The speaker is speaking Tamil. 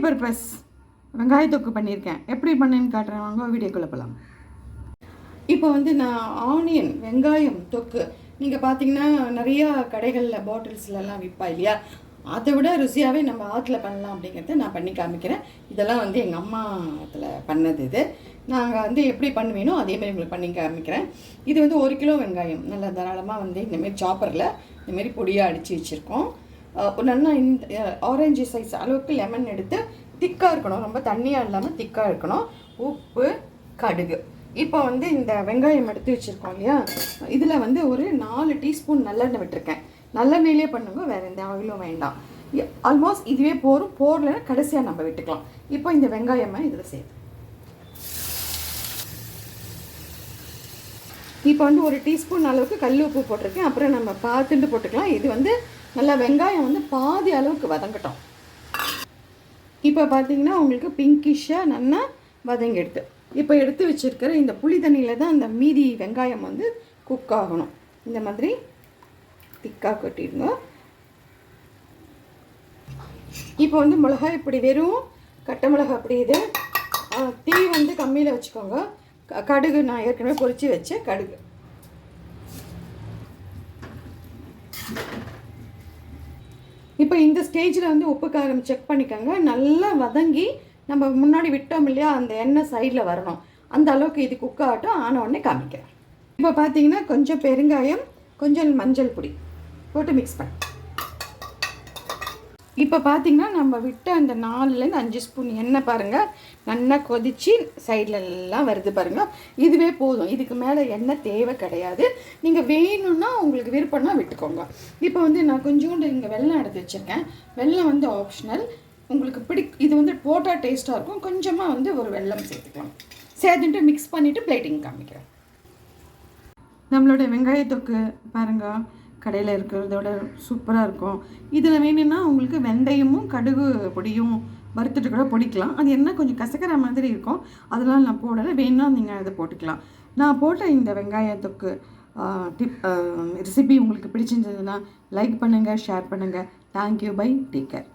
பர்பஸ் வெங்காய தொக்கு பண்ணியிருக்கேன். எப்படி பண்ணேன்னு காட்டுறேன், வாங்க வீடியோக்குள்ளே போகலாம். இப்போ வந்து நான் ஆனியன் வெங்காயம் தொக்கு நீங்கள் பார்த்தீங்கன்னா நிறையா கடைகளில் பாட்டில்ஸ்லலாம் விற்பா இல்லையா, அதை விட ருசியாகவே நம்ம ஆற்றுல பண்ணலாம் அப்படிங்கிறத நான் பண்ணி காமிக்கிறேன். இதெல்லாம் வந்து எங்கள் அம்மா அதில் பண்ணது. இது நாங்கள் வந்து எப்படி பண்ணுவேனோ அதேமாதிரி உங்களுக்கு பண்ணி காமிக்கிறேன். இது வந்து 1 கிலோ வெங்காயம் நல்லா தாராளமாக வந்து இந்தமாரி சாப்பரில் இந்தமாரி பொடியாக அடித்து வச்சுருக்கோம். நல்லா இந்த ஆரஞ்சு சைஸ் அளவுக்கு லெமன் எடுத்து திக்காக இருக்கணும், ரொம்ப தண்ணியாக இல்லாமல் திக்காக இருக்கணும். உப்பு, கடுகு. இப்போ வந்து இந்த வெங்காயம் எடுத்து வச்சுருக்கோம் இல்லையா, இதில் வந்து ஒரு 4 டீஸ்பூன் நல்லெண்ணெய் விட்டுருக்கேன். நல்லெண்ணெயிலே பண்ணுங்க, வேறு எந்த ஆயிலும் வேண்டாம். ஆல்மோஸ்ட் இதுவே போரலைன்னா கடைசியாக நம்ம விட்டுக்கலாம். இப்போ இந்த வெங்காயமாக இதில் சேர்த்து இப்போ வந்து 1 டீஸ்பூன் அளவுக்கு கல் உப்பு போட்டிருக்கேன். அப்புறம் நம்ம பார்த்துட்டு போட்டுக்கலாம். இது வந்து நல்லா வெங்காயம் வந்து பாதி அளவுக்கு வதங்கட்டும். இப்போ பார்த்தீங்கன்னா உங்களுக்கு பிங்கிஷாக நல்லா வதங்கிடுது. இப்போ எடுத்து வச்சுருக்கிற இந்த புளி தண்ணியில் தான் அந்த மீதி வெங்காயம் வந்து குக் ஆகணும். இந்த மாதிரி திக்காக கட்டிடுங்க. இப்போ வந்து மிளகாய் இப்படி வெறும் கட்டை மிளகாய் அப்படி இது தீ வந்து கம்மியில் வச்சுக்கோங்க. கடுகு நான் ஏற்கனவே பொரிச்சு வச்ச கடுகு. இப்போ இந்த ஸ்டேஜில் வந்து உப்பு காரம் செக் பண்ணிக்கோங்க. நல்லா வதங்கி நம்ம முன்னாடி விட்டோம் இல்லையா, அந்த எண்ணெய் சைடில் வரணும். அந்த அளவுக்கு இது குக் ஆகட்டும். ஆன உடனே காமிக்கிறேன். இப்போ பார்த்தீங்கன்னா கொஞ்சம் பெருங்காயம், கொஞ்சம் மஞ்சள் பொடி போட்டு மிக்ஸ் பண்ணி இப்போ பார்த்தீங்கன்னா நம்ம விட்ட அந்த 4லேருந்து 5 ஸ்பூன் எண்ணெய் பாருங்கள் நல்லா கொதித்து சைட்லெல்லாம் வருது பாருங்கள். இதுவே போதும், இதுக்கு மேலே எண்ணெய் தேவை கிடையாது. நீங்கள் வேணும்னா உங்களுக்கு விருப்பம்னா விட்டுக்கோங்க. இப்போ வந்து நான் கொஞ்சோண்டு இங்கே வெல்லம் எடுத்து வச்சுருக்கேன். வெல்லம் வந்து ஆப்ஷனல், உங்களுக்கு இது வந்து போட்டால் டேஸ்ட்டாக இருக்கும். கொஞ்சமாக வந்து ஒரு வெல்லம் சேர்த்துக்கலாம். சேர்த்துட்டு மிக்ஸ் பண்ணிவிட்டு பிளேட்டிங் காமிக்கிறேன். நம்மளோட வெங்காயத்தொக்கு பாருங்கள் கடையில் இருக்கிறதோட சூப்பராக இருக்கும். இதில் வேணும்னா உங்களுக்கு வெந்தயமும் கடுகு பொடியும் வறுத்துட்டு கூட பொடிக்கலாம். அது என்ன கொஞ்சம் கசக்கிற மாதிரி இருக்கும், அதனால் நான் போடலை. வேணும்னா நீங்கள் அதை போட்டுக்கலாம். நான் போட்ட இந்த வெங்காயத்தொக்கு ரெசிபி உங்களுக்கு பிடிச்சிருந்ததுன்னா லைக் பண்ணுங்கள், ஷேர் பண்ணுங்கள். Thank you, bye, take care.